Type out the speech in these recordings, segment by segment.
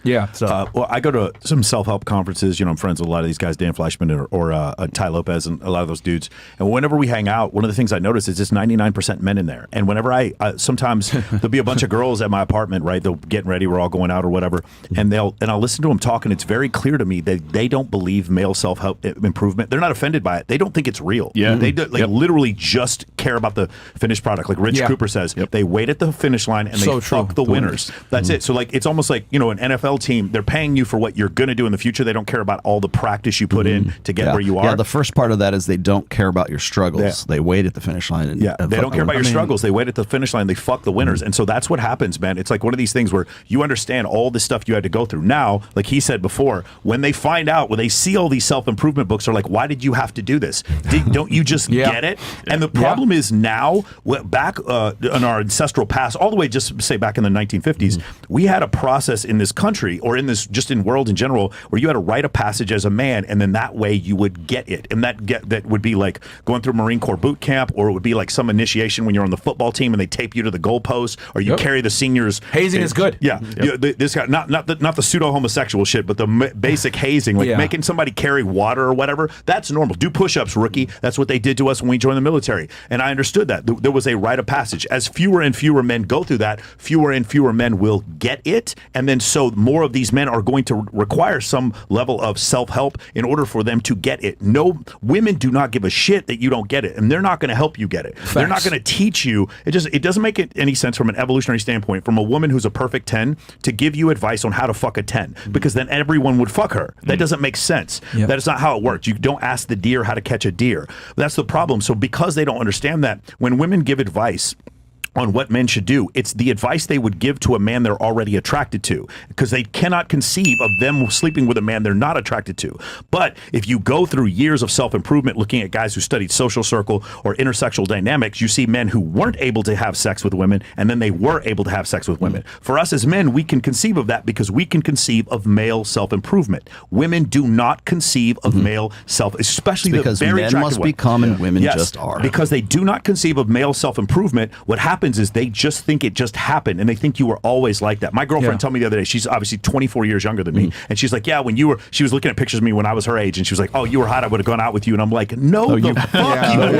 Yeah. So, well, I go to some self-help conferences. I'm friends with a lot of these guys, Dan Flashman or Ty Lopez, and a lot of those dudes. And whenever we hang out, one of the things I notice is just 99% men in there. And whenever sometimes there'll be a bunch of girls at my apartment, right? They're getting ready, we're all going out or whatever, and I'll listen to them talk, and it's very clear to me that they don't believe male self-help improvement. They're not offended by it. They don't think it's real. Yeah. They literally just care about the finished product. Like Rich Cooper says, they wait at the finish line and they fuck the winners. That's it. So it's almost like, an NFL team, they're paying you for what you're going to do in the future. They don't care about all the practice you put in to get where you are. Yeah, the first part of that is they don't care about your struggles. Yeah. They wait at the finish line. And, they don't care about your struggles. They wait at the finish line. They fuck the winners. And so that's what happens, man. It's like one of these things where you understand all the stuff you had to go through. Now, like he said before, when they find out, when they see all these self-improvement books, they're like, why did you have to do this? Don't you just get it? And the problem is now, back in our ancestral past, all the way just say back in the 1950s, we had a process in this country, or in this, just in world in general, where you had a rite of passage as a man, and then that way you would get it. And that would be like going through Marine Corps boot camp, or it would be like some initiation when you're on the football team and they tape you to the goalpost, or you carry the seniors. Hazing is good. Yeah. This guy, not the pseudo-homosexual shit, but the basic hazing, like making somebody carry water or whatever, that's normal. Do push-ups, rookie. That's what they did to us when we joined the military. And I understood that. There was a rite of passage. As fewer and fewer men go through that, fewer and fewer men will get it. And then so more of these men are going to require some level of self-help in order for them to get it. No, women do not give a shit that you don't get it, and they're not going to help you get it. Facts. They're not going to teach you. It doesn't make any sense from an evolutionary standpoint, from a woman who's a perfect 10 to give you advice on how to fuck a 10, because then everyone would fuck her. That doesn't make sense. Yep. That is not how it works. You don't ask the deer how to catch a deer. That's the problem. So because they don't understand that, when women give advice on what men should do, it's the advice they would give to a man they're already attracted to, because they cannot conceive of them sleeping with a man they're not attracted to. But if you go through years of self-improvement looking at guys who studied social circle or intersexual dynamics, you see men who weren't able to have sex with women, and then they were able to have sex with women. For us as men, we can conceive of that because we can conceive of male self-improvement. Women do not conceive of male especially because the very men attractive must one. become and women just are. Because they do not conceive of male self-improvement. What happens is they just think it just happened, and they think you were always like that. My girlfriend told me the other day, she's obviously 24 years younger than me, and she's like, she was looking at pictures of me when I was her age, and she was like, oh, you were hot, I would have gone out with you. And I'm like, no, the fuck you would.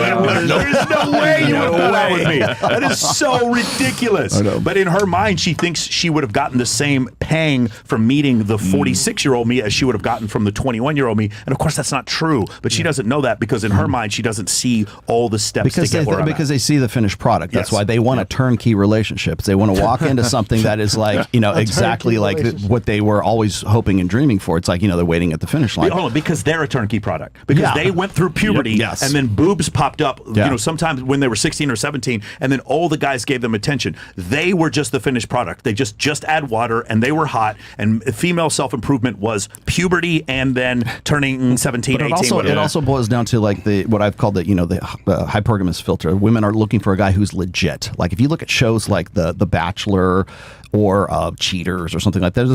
There's no way you would have gone out with me. That is so ridiculous. But in her mind, she thinks she would have gotten the same pang from meeting the 46-year-old me as she would have gotten from the 21-year-old me. And of course, that's not true. But she doesn't know that, because in her mind, she doesn't see all the steps to get where I'm at. Because they see the finished product. That's why they want to turnkey relationships. They want to walk into something that is like, exactly like what they were always hoping and dreaming for. It's like, they're waiting at the finish line. Hold on, because they're a turnkey product. Because they went through puberty, and then boobs popped up, sometimes when they were 16 or 17, and then all the guys gave them attention. They were just the finished product. They just add water, and they were hot, and female self-improvement was puberty and then turning 17, 18. It also boils down to like what I've called the hypergamous filter. Women are looking for a guy who's legit. Like if you look at shows like The Bachelor or Cheaters or something like that,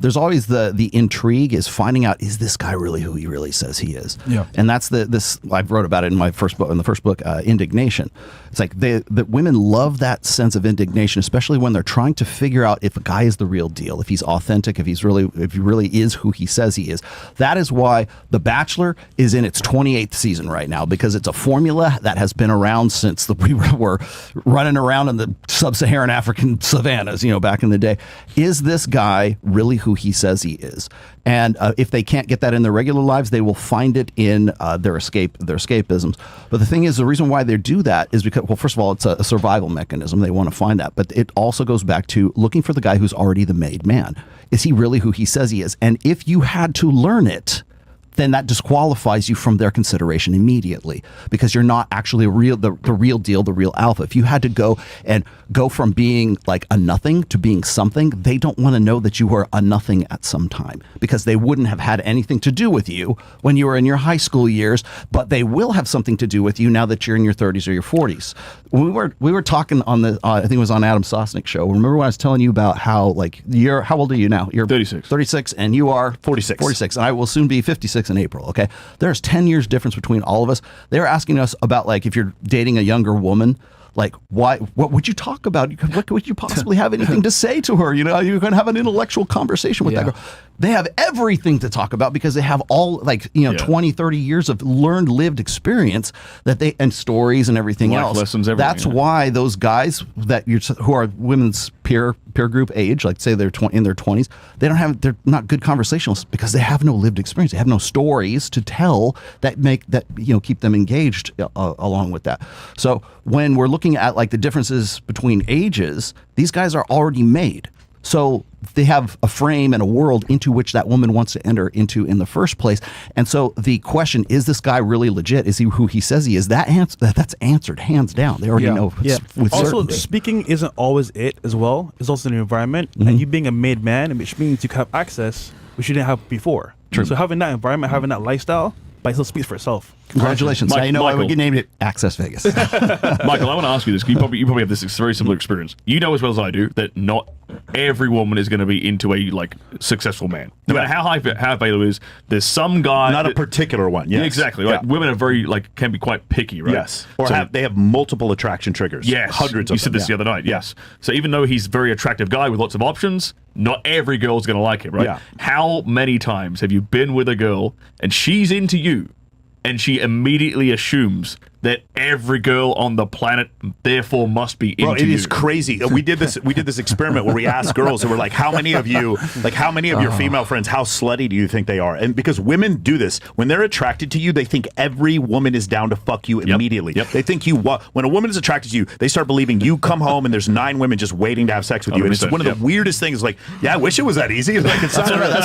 there's always the intrigue is finding out, is this guy really who he really says he is? Yeah. And that's this I've wrote about it in the first book, Indignation. It's like the women love that sense of indignation, especially when they're trying to figure out if a guy is the real deal, if he's authentic, if he really is who he says he is. That is why The Bachelor is in its 28th season right now, because it's a formula that has been around since we were running around in the sub-Saharan African savannas, back in the day. Is this guy really who he says he is? And if they can't get that in their regular lives, they will find it in their escapisms. But the thing is, the reason why they do that is because, well, first of all, it's a survival mechanism. They want to find that. But it also goes back to looking for the guy who's already the made man. Is he really who he says he is? And if you had to learn it, then that disqualifies you from their consideration immediately, because you're not actually the real deal, the real alpha. If you had to go from being like a nothing to being something, they don't want to know that you were a nothing at some time, because they wouldn't have had anything to do with you when you were in your high school years, but they will have something to do with you now that you're in your 30s or your 40s. We were talking on the I think it was on Adam Sosnick's show. Remember when I was telling you about how how old are you now? You're 36. 36, and you are 46. 46, and I will soon be 56 in April. Okay, there's 10 years difference between all of us. They're asking us about, like, if you're dating a younger woman, Like, why? What would you talk about? What would you possibly have anything to say to her? You know, you're going to have an intellectual conversation with that girl. They have everything to talk about because they have all 20, 30 years of learned, lived experience and stories and everything Life else. lessons, everything. That's why those guys who are women's peer group age, like say they're in their 20s, they're not good conversationalists because they have no lived experience. They have no stories to tell that keep them engaged along with that. So when we're looking at like the differences between ages, these guys are already made. So they have a frame and a world into which that woman wants to enter into in the first place. And so the question, is this guy really legit? Is he who he says he is? That's answered hands down. They already know with also, certainty. speaking isn't always it as well. It's also the environment. And you being a made man, which means you can have access, which you didn't have before. True. So having that environment, having that lifestyle, but it still speaks for itself. Congratulations. Now you know why we named it Access Vegas. Michael, I want to ask you this. You probably have this very similar experience. You know as well as I do that not every woman is going to be into a successful man. No matter how high available is, there's some guy. Not a particular one. Yes. Yeah, exactly. Like, women are very can be quite picky, right? Yes. Or they have multiple attraction triggers. Yes. Hundreds of them. You said this the other night. Yes. So even though he's a very attractive guy with lots of options, not every girl's going to like him, right? Yeah. How many times have you been with a girl and she's into you and she immediately assumes that every girl on the planet therefore must be into you? Bro, it is crazy. We did this experiment where we asked girls, and we're like, how many of your female friends, how slutty do you think they are? And because women do this, when they're attracted to you, they think every woman is down to fuck you immediately. Yep. They think when a woman is attracted to you, they start believing you come home and there's 9 women just waiting to have sex with you. And it's one of the weirdest things. Like, I wish it was that easy. Like, that's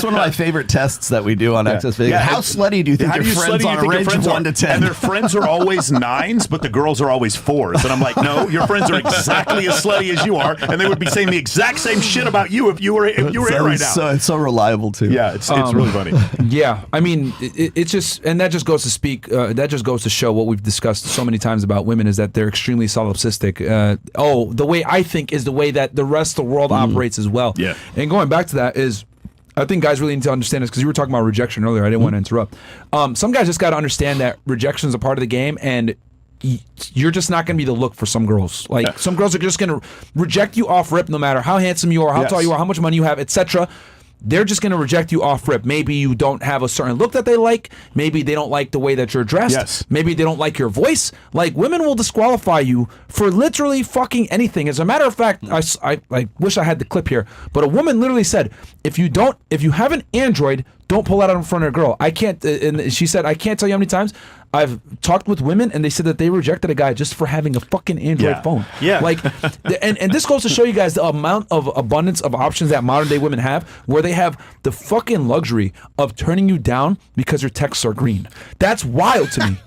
one of my favorite tests that we do on Access Vegas. Yeah. How slutty do you think your friends are on a range of 1 to 10? And their friends are always 9s, but the girls are always 4s. And I'm like, no, your friends are exactly as slutty as you are, and they would be saying the exact same shit about you if you were in right now. So it's so reliable too. Yeah, it's really funny. Yeah, I mean, it's just, and that just goes to that just goes to show what we've discussed so many times about women is that they're extremely solipsistic. The way I think is the way that the rest of the world operates as well. Yeah. And going back to that is, I think guys really need to understand this because you were talking about rejection earlier. I didn't want to interrupt. Some guys just got to understand that rejection is a part of the game, and you're just not going to be the look for some girls. Like some girls are just going to reject you off rip, no matter how handsome you are, how tall you are, how much money you have, etc. They're just going to reject you off rip. Maybe you don't have a certain look that they like. Maybe they don't like the way that you're dressed. Yes. Maybe they don't like your voice. Like, women will disqualify you for literally fucking anything. As a matter of fact, I wish I had the clip here, but a woman literally said, if you have an Android, don't pull that out in front of a girl. I can't, and she said, I can't tell you how many times I've talked with women and they said that they rejected a guy just for having a fucking Android phone. Yeah. Like, and this goes to show you guys the amount of abundance of options that modern day women have, where they have the fucking luxury of turning you down because your texts are green. That's wild to me.